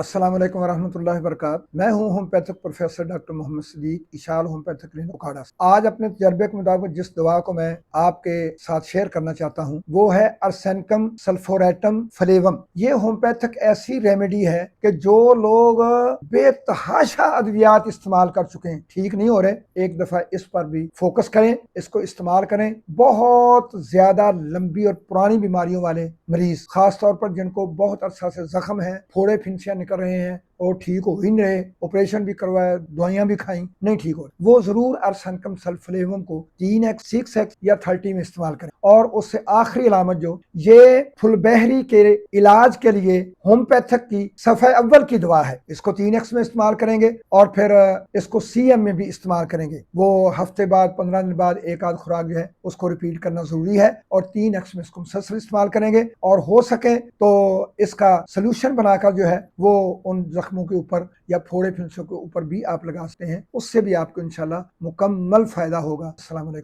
अस्सलाम वालेकुम वरहमतुल्लाहि वबरकातुहू। मैं हूँ homeopathic professor doctor Mohammad Sadiq, Ishal homeopathic clinic Okara से। आज अपने तजर्बे के मुताबिक जिस दवा को मैं आपके साथ शेयर करना चाहता हूँ वो है अर्सेनिकम सल्फोरेटम फ्लेवम। ये होम्योपैथिक ऐसी रेमेडी है कि जो लोग बेतहाशा अद्वियात इस्तेमाल कर चुके हैं, ठीक नहीं हो रहे, एक दफा इस पर भी फोकस करें, इसको इस्तेमाल करें। बहुत ज्यादा लंबी और पुरानी बीमारियों वाले मरीज, खास तौर पर जिनको बहुत अरसा से जख्म है, फोड़े फिंसियां निकल रहे हैं और ठीक हो ही नहीं रहे, ऑपरेशन भी करवाया, दवाइयां भी खाई, नहीं ठीक हो रहे, वो जरूर अर्सेनिकम सल्फोलेवम को 3x 6x या 30 में इस्तेमाल करें। और उससे आखिरी अलामत जो ये फुलबहरी के इलाज के लिए होम्योपैथिक की सफ़े अव्वल की दवा है, इसको 3x में इस्तेमाल करेंगे और फिर इसको CM में भी इस्तेमाल करेंगे। वो हफ्ते बाद 15 दिन बाद एक आध खुराक जो है उसको रिपीट करना जरूरी है और 3x में इसको मुसलसल इस्तेमाल करेंगे। और हो सके तो इसका सोल्यूशन बनाकर जो है वो उन जख्मों के ऊपर या फोड़े फिंसों के ऊपर भी आप लगा सकते हैं, उससे भी आपको इंशाल्लाह मुकम्मल फायदा होगा। अस्सलाम वालेकुम।